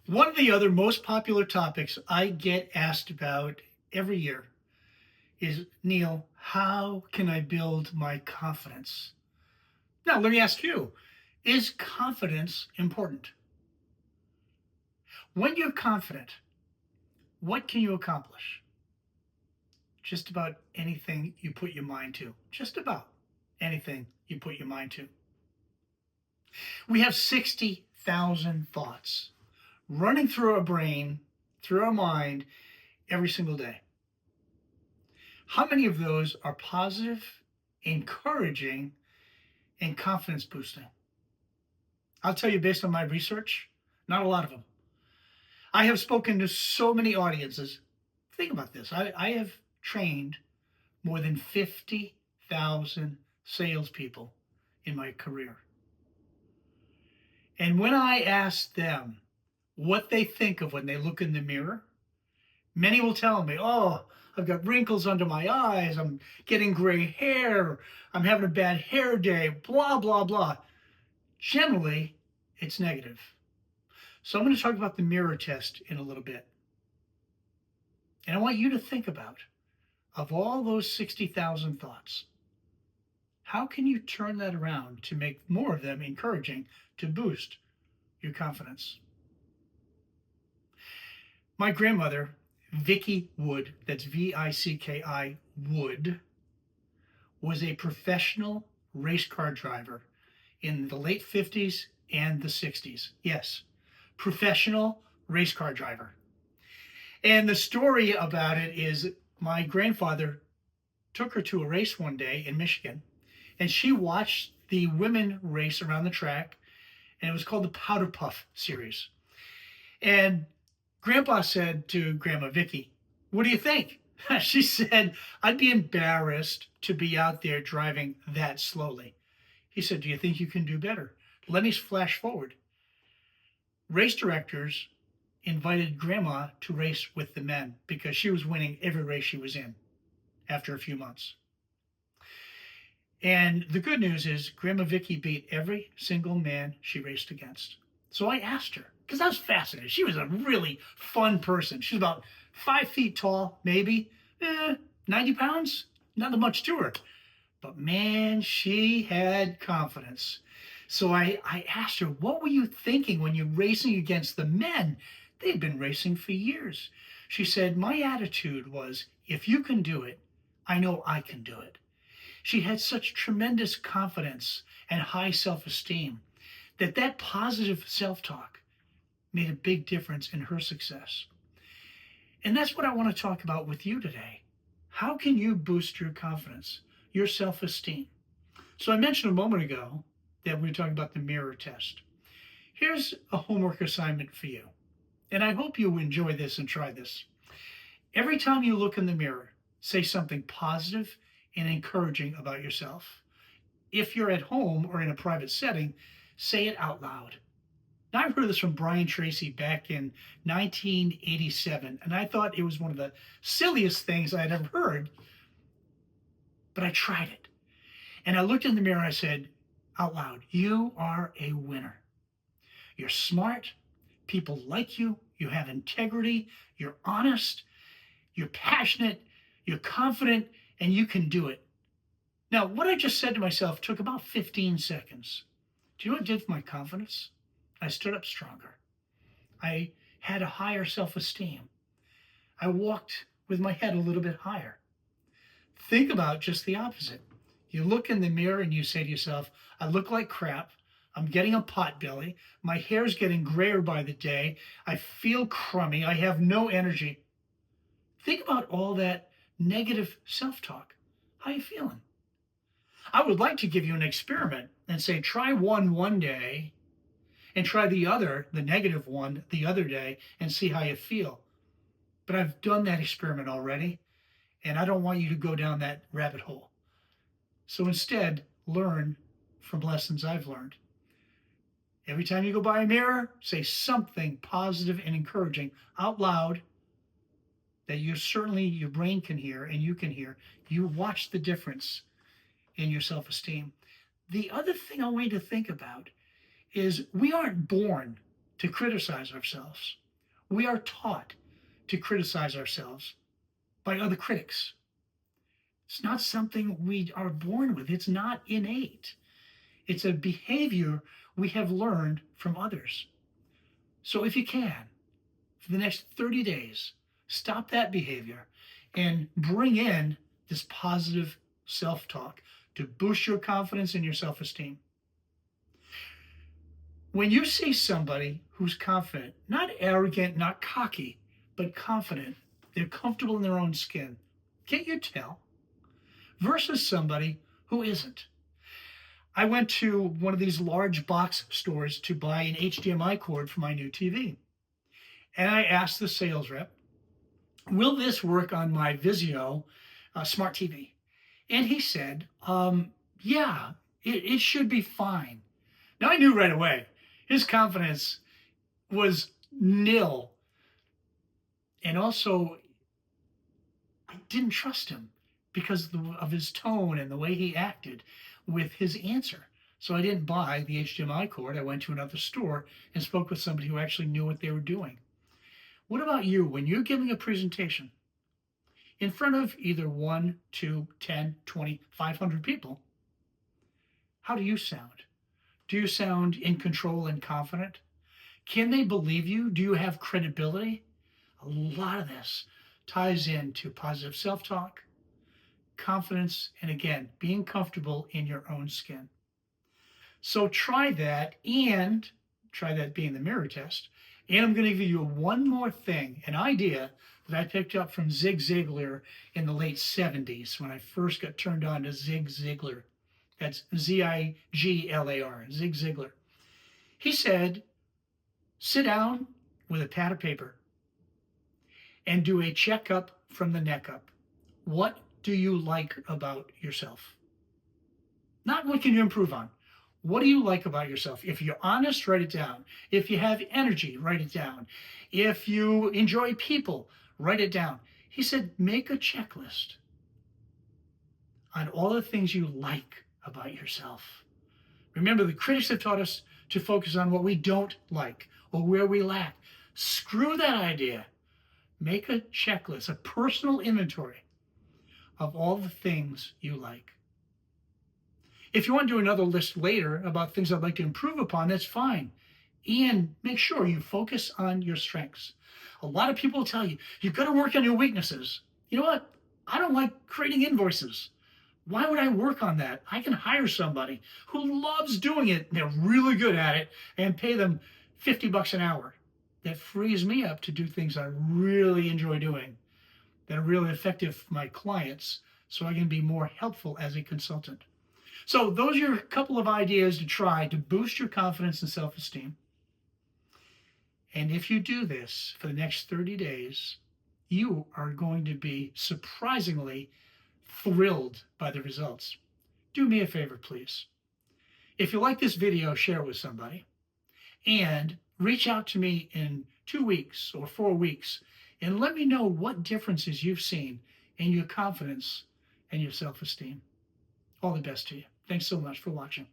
One of the other most popular topics I get asked about every year is, Neil, how can I build my confidence? Now, let me ask you, is confidence important? When you're confident, what can you accomplish? Just about anything you put your mind to. Just about anything you put your mind to. We have 60,000 thoughts running through our brain, through our mind, every single day. How many of those are positive, encouraging, and confidence boosting? I'll tell you, based on my research, not a lot of them. I have spoken to so many audiences. Think about this. I have trained more than 50,000 salespeople in my career. And when I ask them what they think of when they look in the mirror, many will tell me, oh, I've got wrinkles under my eyes, I'm getting gray hair, I'm having a bad hair day, blah, blah, blah. Generally, it's negative. So I'm going to talk about the mirror test in a little bit. And I want you to think about, of all those 60,000 thoughts, how can you turn that around to make more of them encouraging to boost your confidence? My grandmother, Vicki Wood, that's Vicki Wood, was a professional race car driver in the late 50s and the 60s. Yes, professional race car driver. And the story about it is my grandfather took her to a race one day in Michigan, and she watched the women race around the track, and it was called the Powder Puff Series. And Grandpa said to Grandma Vicky, what do you think? She said, I'd be embarrassed to be out there driving that slowly. He said, do you think you can do better? Let me flash forward. Race directors invited Grandma to race with the men because she was winning every race she was in after a few months. And the good news is Grandma Vicky beat every single man she raced against. So I asked her, because I was fascinated. She was a really fun person. She's about 5 feet tall, maybe, 90 pounds, not much to her. But man, she had confidence. So I asked her, what were you thinking when you're racing against the men? They'd been racing for years. She said, my attitude was, if you can do it, I know I can do it. She had such tremendous confidence and high self-esteem that positive self-talk made a big difference in her success. And that's what I want to talk about with you today. How can you boost your confidence, your self-esteem? So I mentioned a moment ago that we were talking about the mirror test. Here's a homework assignment for you. And I hope you enjoy this and try this. Every time you look in the mirror, say something positive and encouraging about yourself. If you're at home or in a private setting, say it out loud. Now, I've heard this from Brian Tracy back in 1987, and I thought it was one of the silliest things I'd ever heard, but I tried it. And I looked in the mirror and I said out loud, you are a winner. You're smart, people like you, you have integrity, you're honest, you're passionate, you're confident, and you can do it. Now, what I just said to myself took about 15 seconds. Do you know what it did for my confidence? I stood up stronger. I had a higher self-esteem. I walked with my head a little bit higher. Think about just the opposite. You look in the mirror and you say to yourself, I look like crap. I'm getting a pot belly. My hair's getting grayer by the day. I feel crummy. I have no energy. Think about all that negative self-talk. How are you feeling? I would like to give you an experiment and say, try one day and try the other, the negative one, the other day and see how you feel. But I've done that experiment already, and I don't want you to go down that rabbit hole. So instead, learn from lessons I've learned. Every time you go by a mirror, say something positive and encouraging out loud that your brain can hear and you can hear. You watch the difference in your self-esteem. The other thing I want you to think about is we aren't born to criticize ourselves. We are taught to criticize ourselves by other critics. It's not something we are born with. It's not innate. It's a behavior we have learned from others. So if you can, for the next 30 days, stop that behavior and bring in this positive self-talk to boost your confidence and your self-esteem. When you see somebody who's confident, not arrogant, not cocky, but confident, they're comfortable in their own skin, can't you tell? Versus somebody who isn't. I went to one of these large box stores to buy an HDMI cord for my new TV. And I asked the sales rep, will this work on my Vizio smart TV? And he said, yeah, it should be fine. Now I knew right away, his confidence was nil. And also, I didn't trust him because of his tone and the way he acted with his answer. So I didn't buy the HDMI cord. I went to another store and spoke with somebody who actually knew what they were doing. What about you when you're giving a presentation in front of either 1, 2, 10, 20, 500 people? How do you sound? Do you sound in control and confident? Can they believe you? Do you have credibility? A lot of this ties into positive self-talk, confidence, and again, being comfortable in your own skin. So try that, and try that being the mirror test. And I'm going to give you one more thing, an idea that I picked up from Zig Ziglar in the late 70s when I first got turned on to Zig Ziglar. That's Z-I-G-L-A-R, Zig Ziglar. He said, sit down with a pad of paper and do a checkup from the neck up. What do you like about yourself? Not what can you improve on. What do you like about yourself? If you're honest, write it down. If you have energy, write it down. If you enjoy people, write it down. He said, make a checklist on all the things you like about yourself. Remember, the critics have taught us to focus on what we don't like or where we lack. Screw that idea. Make a checklist, a personal inventory of all the things you like. If you want to do another list later about things I'd like to improve upon, that's fine. And make sure you focus on your strengths. A lot of people will tell you, you've got to work on your weaknesses. You know what? I don't like creating invoices. Why would I work on that? I can hire somebody who loves doing it. They're really good at it and pay them $50 an hour. That frees me up to do things I really enjoy doing, that are really effective for my clients, so I can be more helpful as a consultant. So those are a couple of ideas to try to boost your confidence and self-esteem. And if you do this for the next 30 days, you are going to be surprisingly thrilled by the results. Do me a favor, please. If you like this video, share it with somebody. And reach out to me in 2 weeks or 4 weeks and let me know what differences you've seen in your confidence and your self-esteem. All the best to you. Thanks so much for watching.